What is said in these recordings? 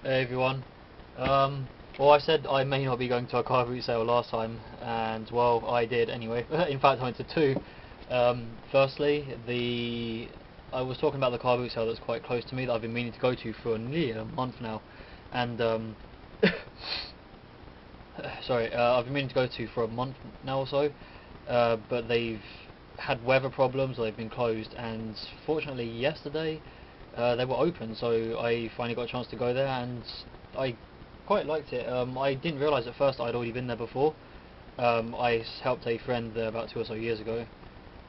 Hey everyone. Well, I said I may not be going to a car boot sale last time, and well, I did anyway. In fact, I went to two. Firstly, I was talking about the car boot sale that's quite close to me that I've been meaning to go to for nearly a month now, and sorry, I've been meaning to go to for a month now or so, but they've had weather problems, or they've been closed, and fortunately yesterday they were open, so I finally got a chance to go there, and I quite liked it. I didn't realise at first I'd already been there before. I helped a friend there about 2 or so years ago,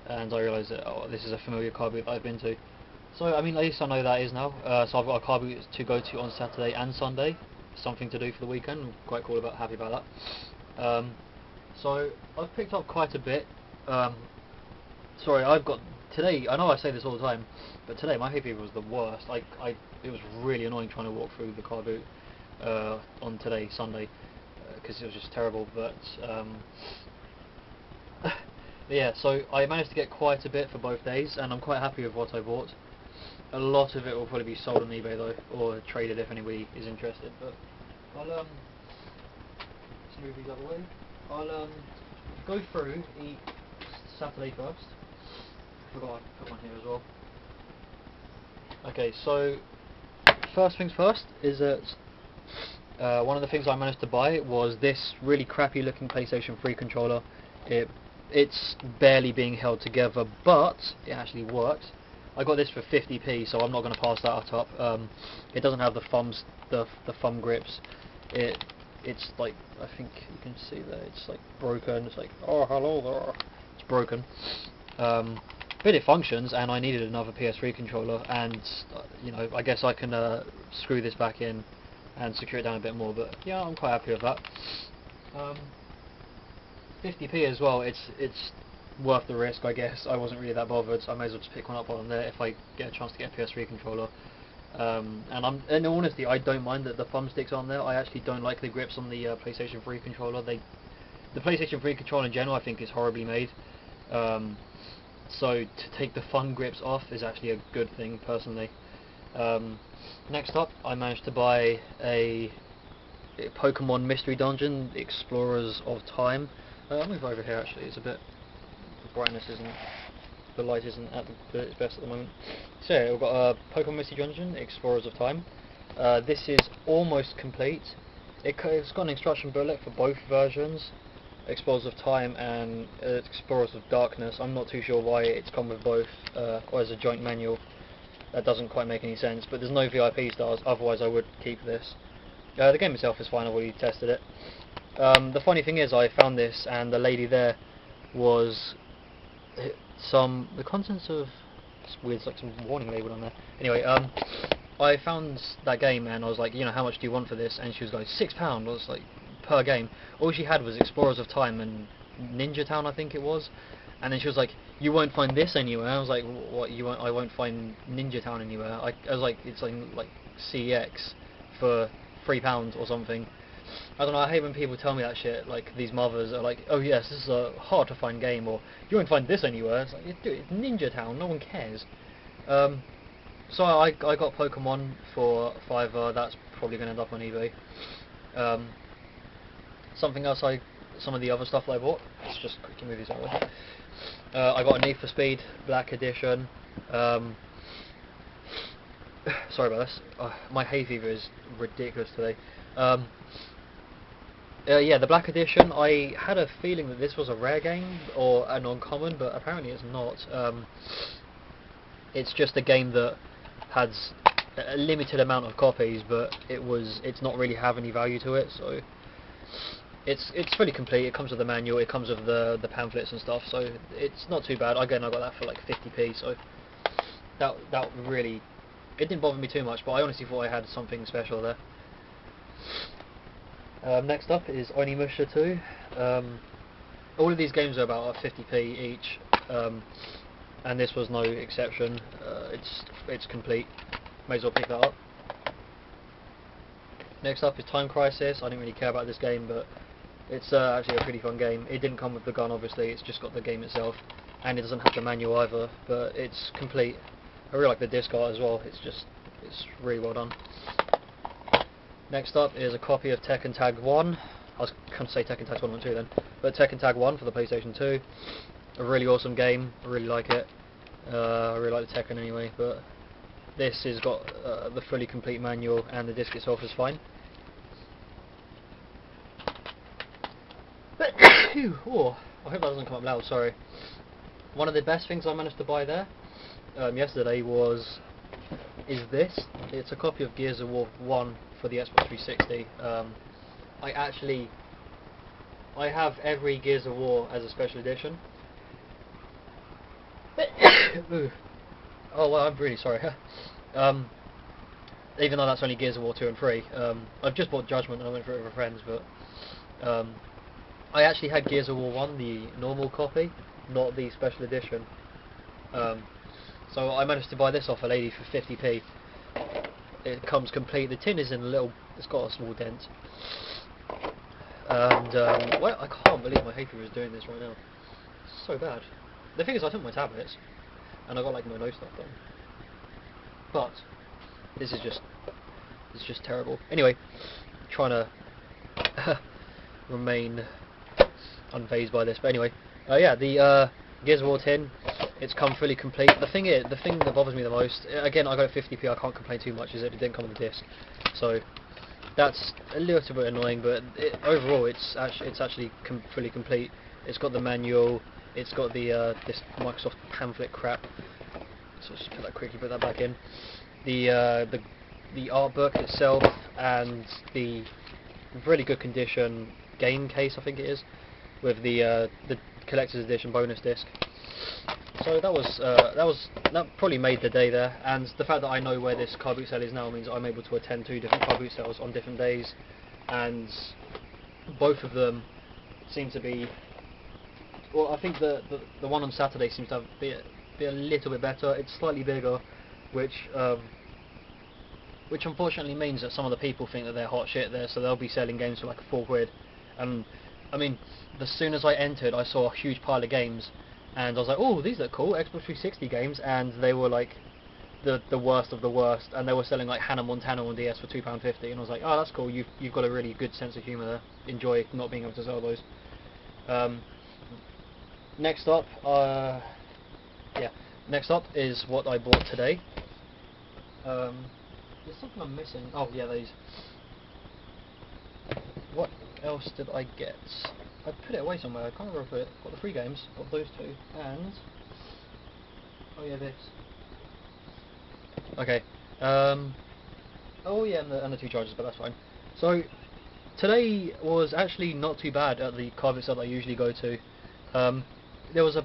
and I realised that this is a familiar car boot that I've been to. So I mean, at least I know that is now. So I've got a car boot to go to on Saturday and Sunday, something to do for the weekend. I'm quite happy about that. So I've picked up quite a bit. Sorry, I've got today. I know I say this all the time, but today my hay fever was the worst. It was really annoying trying to walk through the car boot on today, Sunday, because it was just terrible. But yeah, so I managed to get quite a bit for both days, and I'm quite happy with what I bought. A lot of it will probably be sold on eBay though, or traded if anybody is interested. But I'll let's move these out of the way. I'll go through each Saturday first. Forgot I put one here as well. Okay, so first things first is that one of the things I managed to buy was this really crappy looking PlayStation 3 controller. It's barely being held together, but it actually works. I got this for 50p, so I'm not going to pass that up. It doesn't have the thumb grips. It's like, I think you can see that it's like broken. It's like, oh hello there. It's broken. But it functions, and I needed another PS3 controller, and you know, I guess I can screw this back in and secure it down a bit more. But yeah, I'm quite happy with that. 50p as well. It's worth the risk, I guess. I wasn't really that bothered, so I may as well just pick one up while I'm there if I get a chance to get a PS3 controller. And in all honesty, I don't mind that the thumbsticks aren't there. I actually don't like the grips on the PlayStation 3 controller. The PlayStation 3 controller in general, I think, is horribly made. So to take the thumb grips off is actually a good thing, personally. Next up, I managed to buy a Pokemon Mystery Dungeon, Explorers of Time. I'll move over here actually, it's a bit, the light isn't at its best at the moment. So yeah, we've got a Pokemon Mystery Dungeon, Explorers of Time. This is almost complete. It's got an instruction booklet for both versions, Explorers of Time and Explorers of Darkness. I'm not too sure why it's come with both, or as a joint manual. That doesn't quite make any sense, but there's no VIP stars, otherwise I would keep this. The game itself is fine, I've already tested it. The funny thing is, I found this, and the lady there was the contents of, it's weird, it's like some warning label on there. Anyway, I found that game, and I was like, you know, how much do you want for this? And she was like, £6. I was like, per game. All she had was Explorers of Time and Ninja Town, I think it was. And then she was like, you won't find this anywhere. I was like, what? I won't find Ninja Town anywhere. I was like, it's like CX for £3 or something. I don't know, I hate when people tell me that shit. Like, these mothers are like, oh yes, this is a hard to find game, or you won't find this anywhere. It's like, dude, it's Ninja Town, no one cares. So I got Pokemon for £5. That's probably going to end up on eBay. Some of the other stuff that I bought, let's just quickly move these over. I got a Need for Speed Black Edition. Sorry about this. My hay fever is ridiculous today. Yeah, the Black Edition, I had a feeling that this was a rare game, or an uncommon, but apparently it's not. It's just a game that has a limited amount of copies, but it's not really have any value to it, so it's fully complete. It comes with the manual, it comes with the pamphlets and stuff, so it's not too bad. Again, I got that for like 50p, so that really, it didn't bother me too much, but I honestly thought I had something special there. Next up is Onimusha 2. All of these games are about 50p each, and this was no exception. It's complete. May as well pick that up. Next up is Time Crisis. I didn't really care about this game, but it's actually a pretty fun game. It didn't come with the gun, obviously. It's just got the game itself, and it doesn't have the manual either. But it's complete. I really like the disc art as well. It's really well done. Next up is a copy of Tekken Tag One. I was going to say Tekken Tag 1 and 2 then, but Tekken Tag One for the PlayStation 2. A really awesome game. I really like it. I really like the Tekken anyway, but this has got the fully complete manual, and the disc itself is fine. Oh, I hope that doesn't come up loud, sorry. One of the best things I managed to buy there yesterday is this. It's a copy of Gears of War 1 for the Xbox 360. I have every Gears of War as a special edition. Oh well, I'm really sorry. Even though that's only Gears of War 2 and 3. I've just bought Judgment and I went for it with friends, but I actually had Gears of War 1, the normal copy, not the special edition. So I managed to buy this off a lady for 50p. It comes complete. The tin is in a little, it's got a small dent. And well, I can't believe my hay fever is doing this right now. It's so bad. The thing is, I took my tablets and I got like my nose stuff done. But this is just terrible. Anyway, trying to remain unfazed by this. But anyway, yeah, the Gears of War tin, it's come fully complete. The thing that bothers me the most, again, I got it 50p. I can't complain too much, is that it didn't come on the disc. So that's a little bit annoying, but overall, it's actually fully complete. It's got the manual. It's got the this Microsoft pamphlet crap. So let's just put that back in. The art book itself and the really good condition game case, I think it is, with the collector's edition bonus disc. So that probably made the day there, and the fact that I know where this car boot sale is now means I'm able to attend 2 different car boot sales on different days, and both of them seem to be. Well, I think the one on Saturday seems to be a little bit better. It's slightly bigger, which unfortunately means that some of the people think that they're hot shit there, so they'll be selling games for like £4. And I mean, as soon as I entered, I saw a huge pile of games, and I was like, oh, these look cool, Xbox 360 games, and they were like the worst of the worst, and they were selling like Hannah Montana on DS for £2.50, and I was like, oh, that's cool. You've got a really good sense of humour there. Enjoy not being able to sell those. Next up, next up is what I bought today. There's something I'm missing. Oh yeah, these. What else did I get? I put it away somewhere. I can't remember if I put it. Got the 3 games. Got those 2, and oh yeah, this. Okay. Oh yeah, and the 2 chargers, but that's fine. So today was actually not too bad at the car boot sale that I usually go to. There was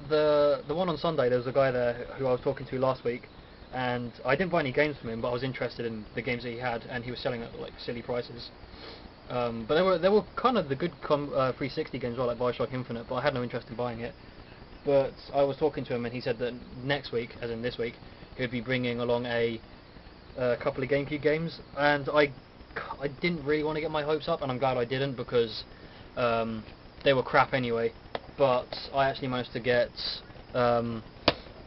the one on Sunday. There was a guy there who I was talking to last week, and I didn't buy any games from him, but I was interested in the games that he had, and he was selling at like silly prices. But they were kind of the good 360 games, well, like Bioshock Infinite, but I had no interest in buying it. But I was talking to him, and he said that next week, as in this week, he would be bringing along a couple of GameCube games, and I didn't really want to get my hopes up, and I'm glad I didn't, because they were crap anyway. But I actually managed to get, for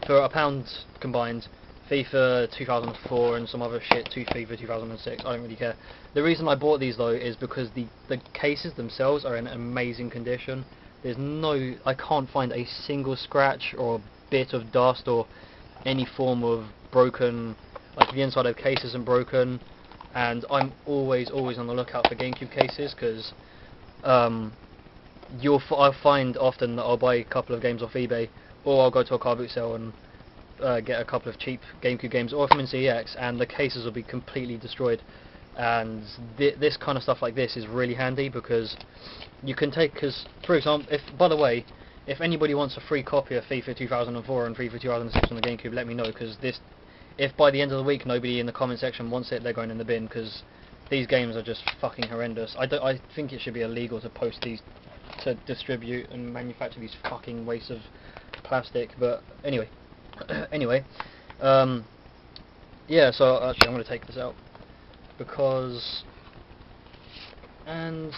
£1 combined, FIFA 2004 and some other shit, FIFA 2006, I don't really care. The reason I bought these though is because the cases themselves are in amazing condition. I can't find a single scratch or a bit of dust or any form of broken, like the inside of the case isn't broken, and I'm always on the lookout for GameCube cases, because I'll find often that I'll buy a couple of games off eBay, or I'll go to a car boot sale and get a couple of cheap GameCube games, or from CEX, and the cases will be completely destroyed. And this kind of stuff like this is really handy, because you can take, because for example, by the way, if anybody wants a free copy of FIFA 2004 and FIFA 2006 on the GameCube, let me know, because if by the end of the week nobody in the comment section wants it, they're going in the bin, because these games are just fucking horrendous. I think it should be illegal to post these, to distribute and manufacture these fucking wastes of plastic. But anyway, yeah. So actually, I'm going to take this out because, and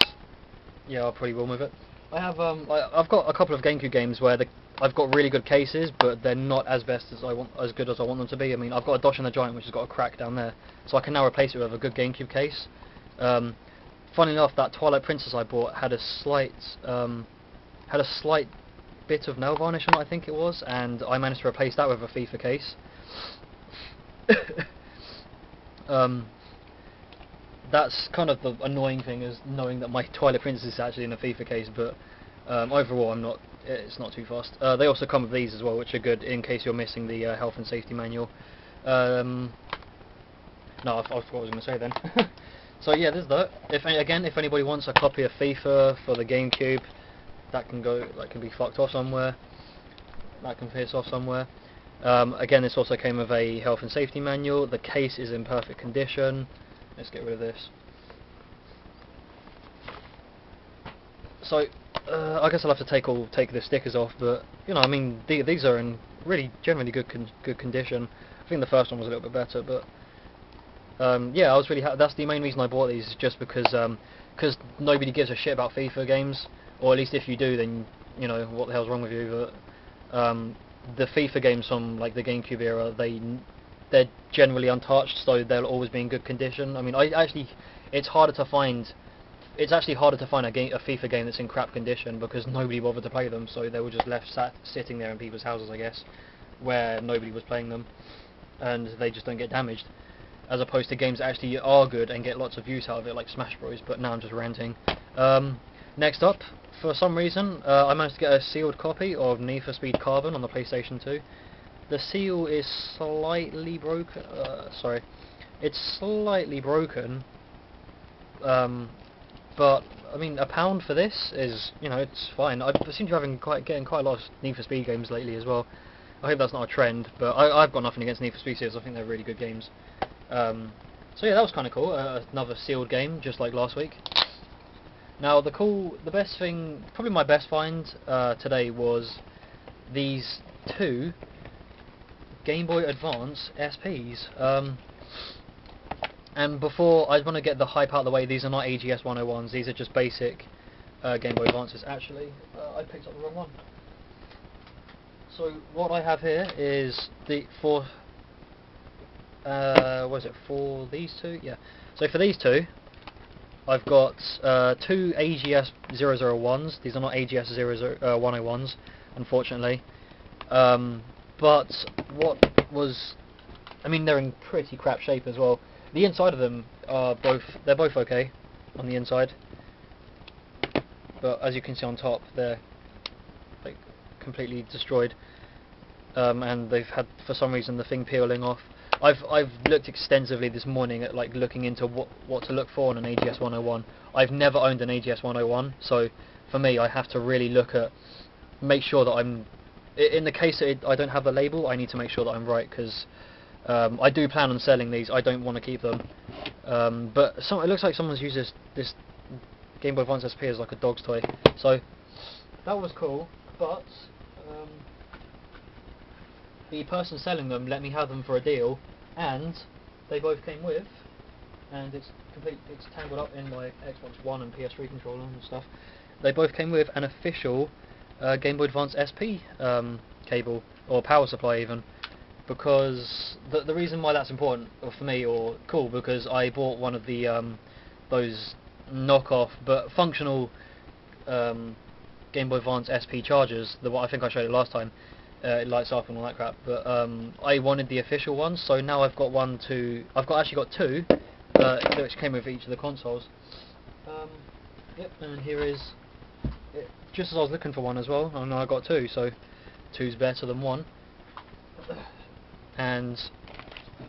yeah, I'll probably will move it. I've got a couple of GameCube games where I've got really good cases, but they're not as good as I want them to be. I mean, I've got a Dodge and the Giant, which has got a crack down there, so I can now replace it with a good GameCube case. Funny enough, that Twilight Princess I bought had a slight bit of nail varnish on it, I think it was, and I managed to replace that with a FIFA case. That's kind of the annoying thing, is knowing that my Twilight Princess is actually in a FIFA case, but overall it's not too fast. They also come with these as well, which are good in case you're missing the health and safety manual. No, I forgot what I was going to say then. So yeah, there's that. If anybody wants a copy of FIFA for the GameCube, that can be fucked off somewhere. That can piss off somewhere. Again, this also came with a health and safety manual. The case is in perfect condition. Let's get rid of this. So, I guess I'll have to take the stickers off, but you know, I mean, these are in really generally good condition. I think the first one was a little bit better, but yeah, I was really happy. That's the main reason I bought these, just because nobody gives a shit about FIFA games, or at least if you do, then you know what the hell's wrong with you. But the FIFA games from like the GameCube era, they're generally untouched, so they'll always be in good condition. I mean, it's actually harder to find a FIFA game that's in crap condition, because nobody bothered to play them, so they were just left sitting there in people's houses, I guess, where nobody was playing them, and they just don't get damaged. As opposed to games that actually are good and get lots of use out of it, like Smash Bros. But now I'm just ranting. Next up, for some reason, I managed to get a sealed copy of Need for Speed Carbon on the PlayStation 2. The seal is slightly broken. It's slightly broken. But I mean, £1 for this is, you know, it's fine. I seem to be getting quite a lot of Need for Speed games lately as well. I hope that's not a trend, but I've got nothing against Need for Speed series. I think they're really good games. So yeah, that was kind of cool. Another sealed game, just like last week. Now the best thing, probably my best find today, was these two Game Boy Advance SPs. And before, I want to get the hype out of the way, these are not AGS-101s, these are just basic Game Boy Advances. Actually, I picked up the wrong one. So what I have here is for these two? Yeah. So for these two, I've got two AGS-101s. These are not AGS-101s, unfortunately. But I mean, they're in pretty crap shape as well. The inside of them they're both okay on the inside, but as you can see on top, they're like completely destroyed, and they've had, for some reason, the thing peeling off. I've looked extensively this morning at looking into what to look for on an AGS-101. I've never owned an AGS-101, so for me, I have to really make sure that I'm, in the case that I don't have the label, I need to make sure that I'm right, because I do plan on selling these. I don't want to keep them, but it looks like someone's used this Game Boy Advance SP as like a dog's toy, so that was cool. But the person selling them let me have them for a deal, and they both came with, and it's tangled up in my Xbox One and PS3 controller and stuff. They both came with an official Game Boy Advance SP cable, or power supply even, because the reason why that's important for me, or cool, because I bought one of the those knockoff but functional Game Boy Advance SP chargers, I think I showed it last time. It lights up and all that crap, but I wanted the official one, so now I've got actually got two, which came with each of the consoles. Yep, and here is it, just as I was looking for one as well, and I got two, so two's better than one. And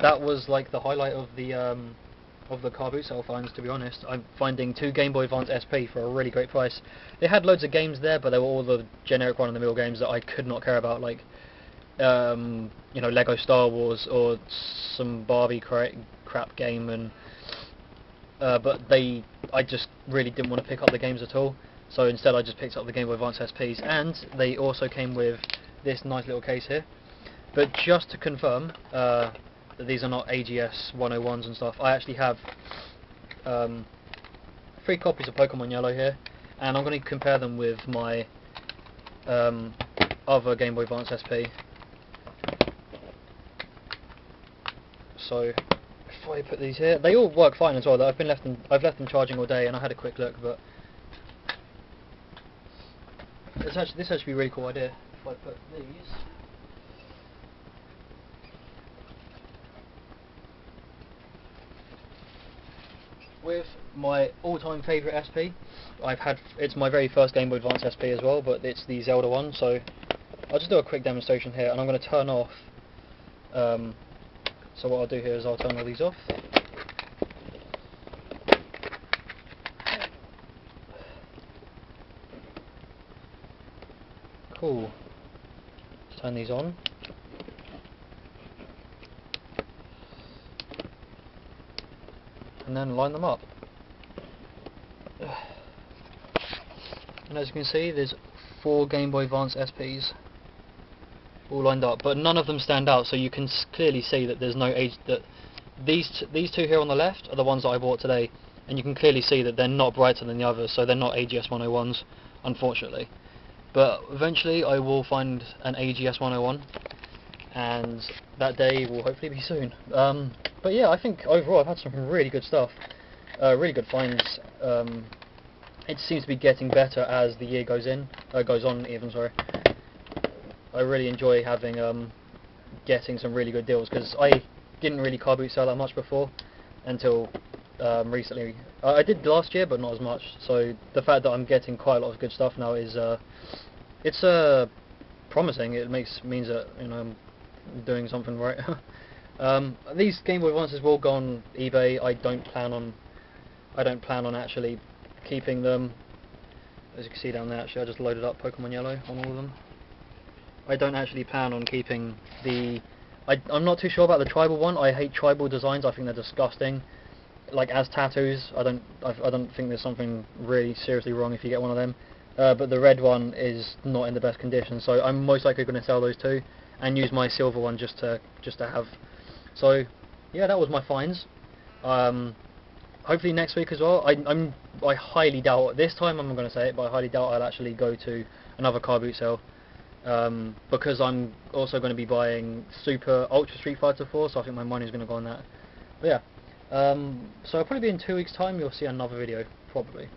that was like the highlight of the car boot sale finds, to be honest. I'm finding two Game Boy Advance SP for a really great price. They had loads of games there, but they were all the generic run-of-the-mill games that I could not care about, like you know, Lego Star Wars or some Barbie crap game, and but I just really didn't want to pick up the games at all. So instead I just picked up the Game Boy Advance SPs, and they also came with this nice little case here. But just to confirm that these are not AGS-101s and stuff, I actually have 3 copies of Pokemon Yellow here, and I'm going to compare them with my other Game Boy Advance SP. So if I put these here, they all work fine as well. I've left them charging all day, and I had a quick look, but this actually be a really cool idea if I put these. With my all-time favourite SP, it's my very first Game Boy Advance SP as well, but it's the Zelda one, so I'll just do a quick demonstration here, and I'm going to turn off, so what I'll do here is I'll turn all these off. Cool. Let's turn these on. And then line them up. And as you can see, there's 4 Game Boy Advance SPs all lined up, but none of them stand out, so you can clearly see that there's no age. That these two here on the left are the ones that I bought today, and you can clearly see that they're not brighter than the others, so they're not AGS-101s, unfortunately. But eventually I will find an AGS-101, and that day will hopefully be soon. But yeah, I think overall I've had some really good stuff, really good finds. It seems to be getting better as the year goes on even, sorry. I really enjoy having getting some really good deals, because I didn't really car boot sell that much before until recently. I did last year, but not as much. So the fact that I'm getting quite a lot of good stuff now is it's promising. It means that, you know, I'm doing something right. These Game Boy Advances will go on eBay. I don't plan on actually keeping them. As you can see down there, actually I just loaded up Pokemon Yellow on all of them. I don't actually plan on keeping the... I'm not too sure about the tribal one. I hate tribal designs. I think they're disgusting. Like as tattoos, I don't think there's something really seriously wrong if you get one of them. But the red one is not in the best condition, so I'm most likely going to sell those two and use my silver one just to have. So yeah, that was my finds. Hopefully next week as well. I highly doubt this time. I'm not going to say it, but I highly doubt I'll actually go to another car boot sale. Because I'm also going to be buying Super Ultra Street Fighter 4, so I think my money's going to go on that. But yeah, so it'll probably be in 2 weeks' time you'll see another video, probably.